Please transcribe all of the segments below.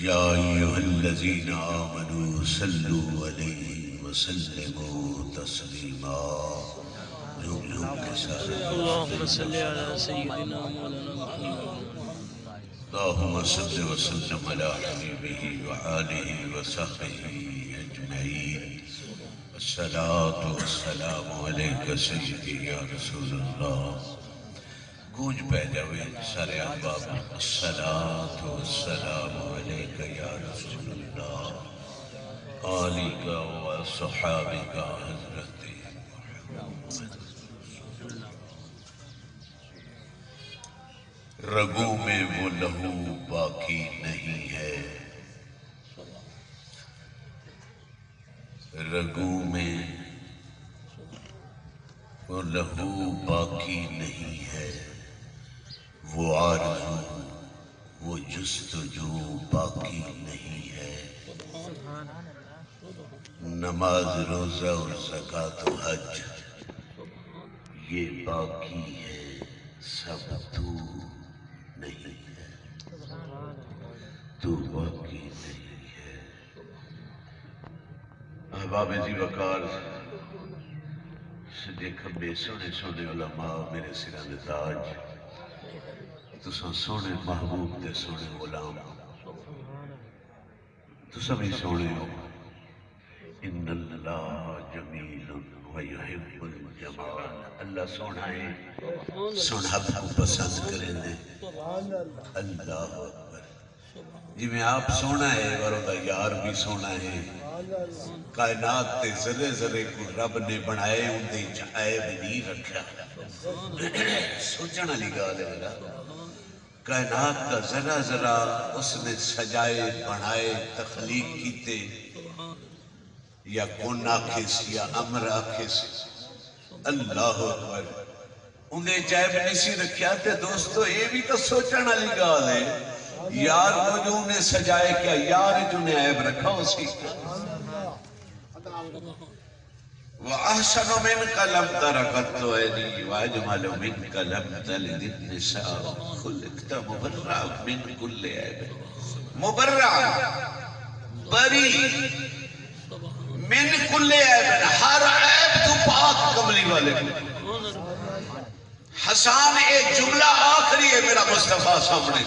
یا ایھا الذین آمنوا صلوا علیہ وسلموا تسلیما. اللهم صل على سيدنا مولانا محمد. اللهم صل وسلم على حبیبہ وآلہ وصحبہ اجمعین. الصلاة والسلام علیکہ سیدی یا رسول اللہ. گونج پہ جاوے سارے احباب. الصلاة والسلام علیکہ یا رسول اللہ آلکہ وصحابکہ حضرت محمد. رگوں میں وہ لہو باقی نہیں ہے، رگوں میں وہ لہو باقی نہیں ہے، وہ آرزو وہ جستجو باقی نہیں ہے. نماز روزہ اور زکوٰۃ و حج یہ باقی ہے، سب تو نہیں ہے، تو باقی نہیں ہے. احباب ذی وقار سجے کھبے سونے سونے علماء میرے سرہ دے تاج، تساں سونے محبوب دے سونے غلام، تساں بھی سونے ہو. ان اللہ جمیل ویحب الجمال. اللہ سونا ہے، سونہب کو پسند کریں دے. اللہ اکبر. جی میں آپ سونا ہے ورودہ یار بھی سونا ہے. کائنات تے ذرے ذرے کو رب نے بنائے ان دے عیب نہیں رکھا. سوچنا نہیں گا لے گا. کائنات کا ذرا ذرا اس نے سجائے بنائے تخلیق کیتے، یا کون آکھس یا امر آکھس. اللہ اکبر. انہیں جائب نہیں سی رکھیا تھے. دوستو یہ بھی تو سوچنا لی گا لے. یار کو جو انہیں سجائے کیا یار جو نے عیب رکھا اسی. وَأَحْسَنُ مِنْكَ لَمْ تَرَ قَطُّ عَيْنِي وَأَجْمَلُ مِنْكَ لَمْ تَلِدِ النِّسَاءُ خُلِقْتَ مُبَرَّعًا مِنْ كُلِّ عَيْبٍ. مبرع بری من کل عیب، ہر عیب تو پاک کملی والے. حسان ایک جملہ آخری ہے میرا مصطفیٰ سامنے.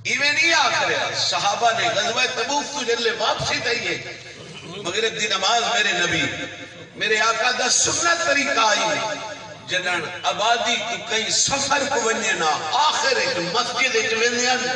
ایویں نہیں آخری. صحابہ نے غزوہ تبوک تو جلے واپسی دئیے مغرب دی نماز میرے نبی میرے آقا دا سنت طریقہ آئی. جنن آبادی تو کئی سفر کو ونینا آخر ایک مسجد ایک ونین،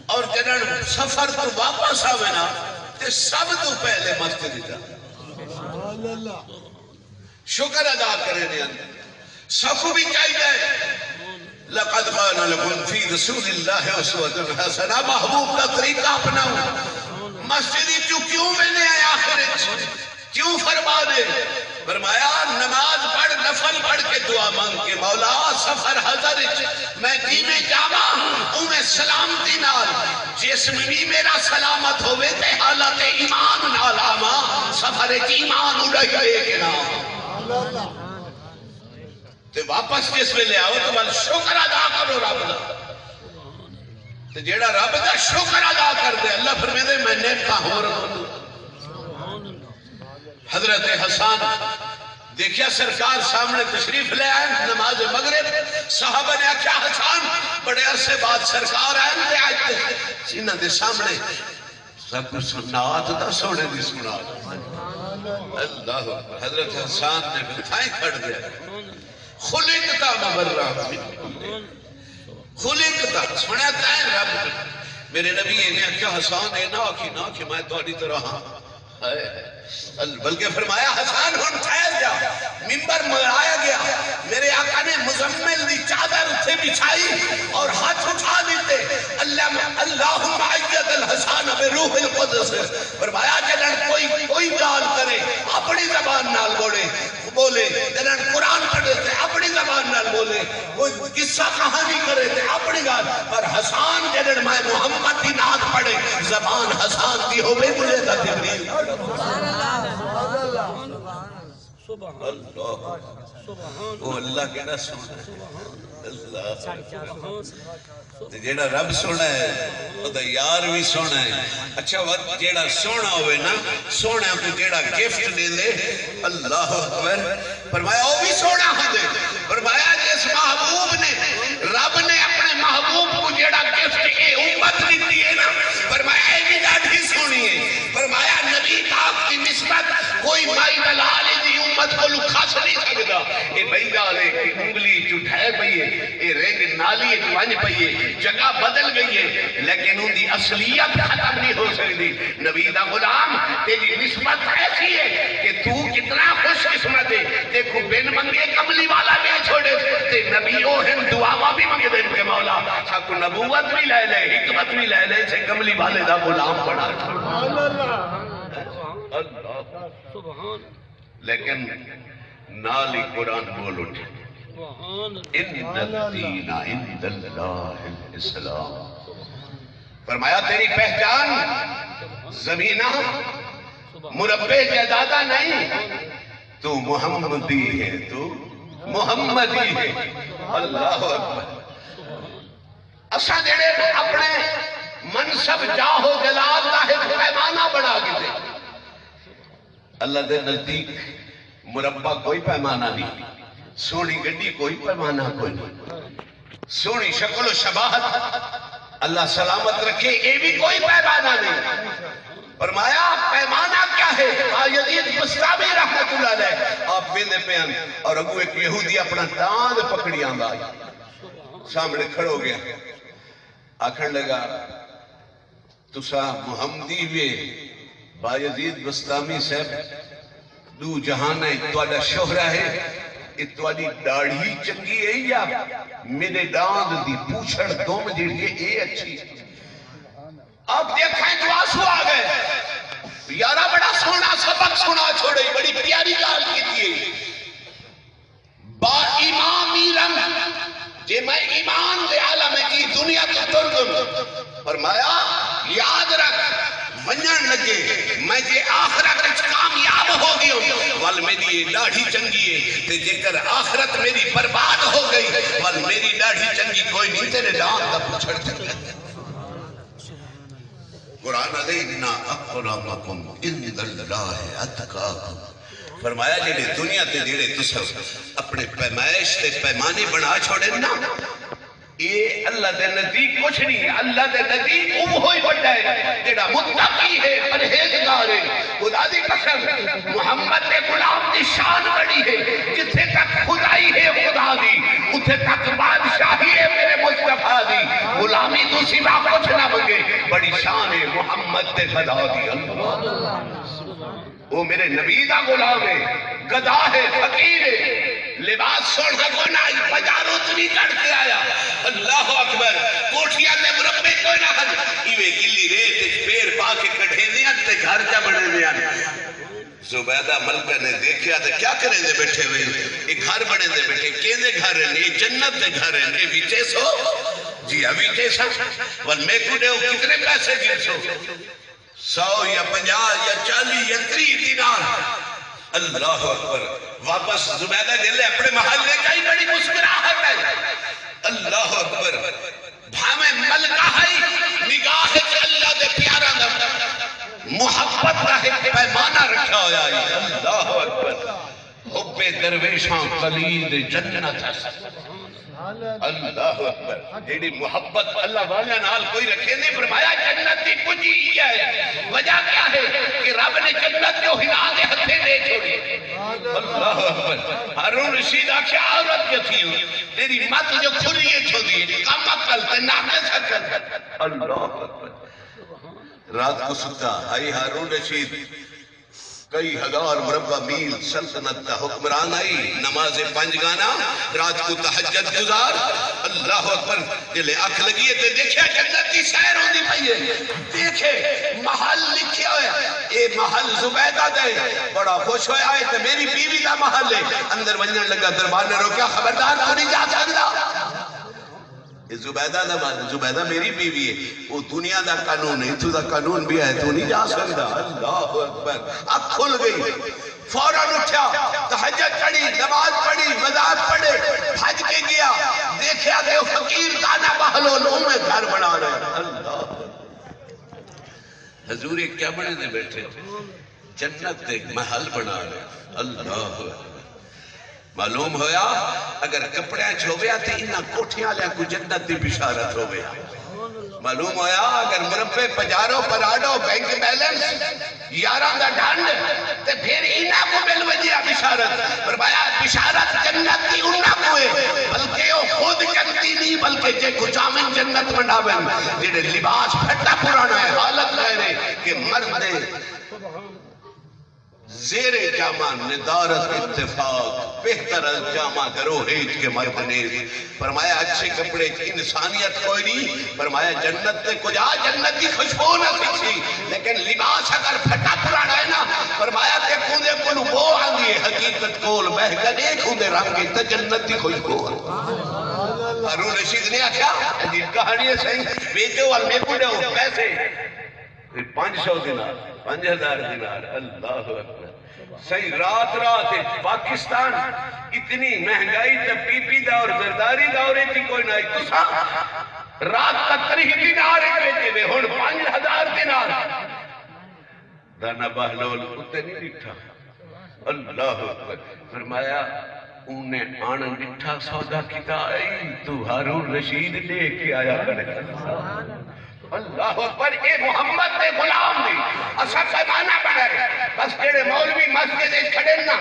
اور جنن سفر تو واپس آوینا تے سب تو پہلے مسجد دا شکر ادا کرے دے. سکو بھی چاہیے. لقد قال لکم فی رسول اللہ اسوۃ حسنہ. محبوب کا طریقہ اپناؤ. مسجدی کیوں میں نے آیا آخر کیوں فرما دے؟ فرمایا نماز پڑھ نفل پڑھ کے دعا مانگ کے مولا سفر حضر میں دیمے جاما ہوں میں سلامتی نال جسم بھی میرا سلامت ہوئے تے حالت ایمان نال آما سفر ایمان اڑائی گئے کہ نام تے واپس جس میں لے آؤ تو بل شکر ادا کرو رب دا. تے جیڑا رب دا شکر ادا کر دے اللہ فرمائے دے میں نیکا ہو رہا ہوں. حضرت حسان دیکھیا سرکار سامنے تشریف لے آئے نماز مغرب. صحابہ نے کیا حسان بڑے عرصے بعد سرکار آئے آئے سینہ دے سامنے سب کچھ سنات دا سوڑے دی سنات. اللہ حضرت حسان نے بتھائیں کھڑ دیا. خلقتا مبرہ خلقتا سناتا ہے رب میرے نبی نے کیا حسان ہے نا کہ میں توڑی طرح بلکہ فرمایا حسان ہن ٹھہر جا. منبر مرایا گیا. میرے آقا نے مزمل دی چادر اتھے بچھائی اور ہاتھ اٹھا دیتے. اللہم عید الحسان بروح القدس. فرمایا جنہاں کوئی گال کرے اپنی زبان نال بولے جنہاں قرآن پڑھے تھے اپنی زبان نال بولے. کوئی قصہ کہانی کرے تھے اپنی گال. پر حسان جنہاں میں محمد کی نعت پڑھے زبان حسان کی ہوئے مجھے دا جبریل. اللہ وہ اللہ کیڑا سونا اللہ جیڑا رب سونا ہے وہ دا یار بھی سونا ہے اچھا وقت جیڑا سونا ہوئے نا سونا کو جیڑا گفٹ دے دے اللہ اکبر فرمایا وہ بھی سونا ہو دے فرمایا جس محبوب نے رب نے اپنے محبوب کو جیڑا گفٹ اے امت دیتی ہے نا فرمایا یہ بھی ڈاڈھی سونی ہے فرمایا نبی پاک کی نسبت کوئی مائی دلالے دی امت کو لکھاس نہیں سکتا اے بھائی گالے کی انگلی چٹھائے پئیے اے رنگ نالی جوان پئیے جگہ بدل گئی ہے لیکن ان دی اصلیت ختم نہیں ہو سکتی نبی دا غلام تیری نسبت ایسی ہے کہ تو کتنا خوش قسمت ہے دیکھو بن منگے کملی والا بھی چھوڑے تے نبی اوہن دعاوا بھی منگے دن کے مولا ساکو نبوت بھی لے لے حکمت بھی لے لے سے کملی والے دا غلام بڑا چھوڑ لیکن نالی قرآن بول اٹھے ان الدین عند اللہ الاسلام فرمایا تیری پہچان زمینہ مربع جدادہ نہیں تو محمدی ہے تو محمدی ہے اللہ اکبر اسا جڑے اپنے منصب جاہو جلال دا ہے پیمانہ بڑھا گئے اللہ دے نزدیک مربع کوئی پیمانہ نہیں سونی گڈی کوئی پیمانہ کوئی نہیں سونی شکل و شباہت اللہ سلامت رکھے یہ بھی کوئی پیمانہ نہیں فرمایا پیمانہ کیا ہے یزید بستامی رحمت اللہ علیہ آپ بیندے پیان اور اگو ایک یہودی اپنا داند پکڑی آنگا سامنے کھڑو گیا آکھن لگا تسا محمدی وے با یزید بستامی صاحب دو جہان ہے توڑا شہرہ ہے اتوالی داڑھی چنگی ہے یا میرے داند دی پوچھڑ دوم جیڑی ہے اے اچھی آپ دیکھیں جو آسو آگئے یارا بڑا سونا سبق سنا چھوڑے بڑی پیاری گال کی تھی با امام میرم جے میں ایمان دے عالم کی دنیا تو ترگم فرمایا یاد رکھ ونجن لگے میں جے آخرت کامیاب ہو گئی ہوں وال میری ڈاڑھی چنگی ہے تے جے کر آخرت میری برباد ہو گئی وال میری ڈاڑھی چنگی کوئی نہیں تیرے دان دا پچھڑ چنگا قرآن علینا اقرامکم عند اللہ اتقاکم فرمایا جیڑے دنیا تے جیڑے تصف اپنے پیمائش تے پیمانے بنا چھوڑے نا یہ اللہ دے نزدیک کچھ نہیں ہے اللہ دے نزدیک ہوئی بڑھا ہے جیڑا متقی ہے پرہیزگار ہے خدا دی قسم محمد دے غلام دی شان بڑی ہے جتھے تک خدائی ہے خدا دی اتھے تک بادشاہی ہے میرے مصطفیٰ دی غلامی تو سوا کچھ نہ بگے بڑی شان ہے محمد دے خدا دی اللہ وہ میرے نبی دا غلام ہے گدا ہے فقیر ہے لباس سوڑ کا کوئی نہ پجاروں تو نہیں کٹ کے آیا اللہ اکبر کوٹھیاں تے مربع کوئی نہ ہن ایوے گلی ریت پیر پا کے کٹھے دیا تے گھر جا بڑھے دیا زبیدہ ملکہ نے دیکھیا تے کیا کریں دے بیٹھے ہوئے ایک گھر بڑھے دے بیٹھے کیندے گھر ہیں یہ جنت دے گھر ہیں یہ ویچے سو جی ابھی جیسا ول میں کو دے کتنے پیسے گر سو 100 یا 50 یا 40 یا 30 دینار اللہ اکبر واپس زبیدہ جلے اپنے محل لے جائی بڑی مسکراہٹ ہے اللہ اکبر بھامے ملکہ ہے نگاہ اللہ دے پیارا دا محبت رہے پیمانہ رکھا ہویا ہے اللہ اکبر حب درویشاں قلیل جنت ہے اللہ اکبر جیڑی محبت اللہ والے نال کوئی رکھے نہیں فرمایا جنت دی پجی ہی ہے وجہ کیا ہے کہ رب نے جنت کو ہلا دے ہتھے دے چھوڑی اللہ اکبر ہارون رشید آکھیا عورت کے تھی تیری مت جو کھلی ہے چھوڑی کم عقل تے ناقص عقل اللہ اکبر رات کو ستا آئی ہارون رشید کئی ہزار مربع میل سلطنت تا حکمران آئی نماز 5 گانا رات کو تہجد گزار اللہ اکبر جلے اکھ لگی ہے دیکھیں جنت کی سیر ہوندی پئی ہے دیکھیں محل لکھیا ہے اے محل زبیدہ دے بڑا خوش ہویا ہے تے میری بیوی دا محل ہے اندر ونجن لگا دربار نے روکیا خبردار تو نہیں جا سکتا زبیدہ دا مان زبیدہ میری بیوی ہے وہ دنیا دا قانون ہے تو دا قانون بھی ہے تو نہیں جا سکتا اللہ اکبر اب کھل گئی فوراً اٹھا، تہجد پڑھی، نماز پڑھی، مذاق پڑھے، بھج کے گیا، دیکھا کہ وہ فقیر دانا بہلول میں گھر بنا رہے. اللہ حضور ایک کیا بنے دے بیٹھے تھے؟ جنت ایک محل بنا رہے. اللہ معلوم ہویا اگر کپڑے چھوڑیا تھے انہاں کوٹھیاں لیا کو جنت دی بشارت ہو گیا. معلوم ہویا اگر مربے پجارو پراڈو بینک بیلنس یاراں دا ڈھنڈ تے پھر انہاں کو مل وجہ بشارت. فرمایا بشارت جنت کی انہاں کو ہے بلکہ وہ خود جنتی نہیں بلکہ جے کچامن جنت منڈاویں جنہیں لباس پھٹا پرانا ہے حالت ہے کہ مرد زیر جامع ندارت اتفاق بہتر از جامع گروہیج کے مرد نیز. فرمایا اچھے کپڑے انسانیت کوئی نہیں. فرمایا جنت تے کجا جنت کی خوشبو نہ سکھی لیکن لباس اگر پھٹا پرانا ہے نا فرمایا کہ کھوندے کلو بو آنگی ہے حقیقت کول بہگن ایک کھوندے رنگی تا جنت کی خوشبو. ہارون رشید نے آکھا عجیب کہانی ہے صحیح بیچے والمے کو دے پیسے 500 دینار 5000 دینار. اللہ اکبر صحیح رات پاکستان اتنی مہنگائی تے پی پی دا اور زرداری دا اور ایتی کوئی نہ تسا رات کا 30 دینار بیچے میں ہن 5000 دینار دانا بہلول اتے نہیں لکھا. اللہ اکبر فرمایا انہیں آنا لکھا سودا کیتا اے تو ہارون رشید لے کے آیا کرے. اللہ اکبر اے محمد دے غلام دی اسا پیمانہ بڑھائے بس کیڑے مولوی مسجد کھڑے نا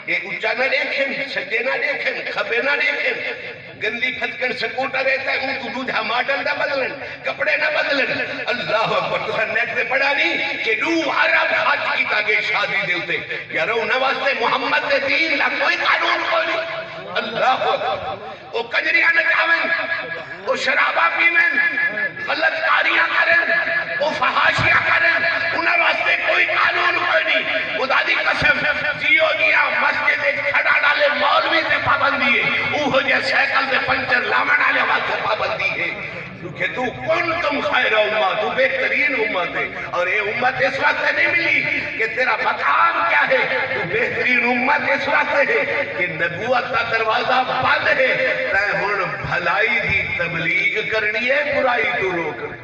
یہ اچھا نہ دیکھیں سجے نہ دیکھیں کھبے نہ دیکھیں گندی پھتکن سکوٹا رہتا ہے ان کو دودھا ماڈل نہ بدلن کپڑے نہ بدلن. اللہ اکبر تو نیٹ میں پڑھا نہیں کہ دو عرب حج کی تاگے شادی دے ہوتے یا رو نواستے محمد دے دین لا کوئی قانون کوئی نہیں. اللہ اکبر وہ کنجریاں نہ جاویں وہ شرابہ پیویں غلط کاریاں کریں وہ فحاشیاں کریں انہاں واسطے کوئی قانون کوئی نہیں. خدا دی قسم جیو دیا مسجد کھڑا ڈالے مولوی سے پابندی ہے اوہ جے سائیکل سے پنچر لاون والے واسطے پابندی ہے کیونکہ تو کون تم خیر امت تو بہترین امت ہے اور یہ امت اس وقت نہیں ملی کہ تیرا مقام کیا ہے تو بہترین امت اس وقت ہے کہ نبوت کا دروازہ بند ہے تے ہن بھلائی دی تبلیغ کرنی ہے برائی تو روکنا.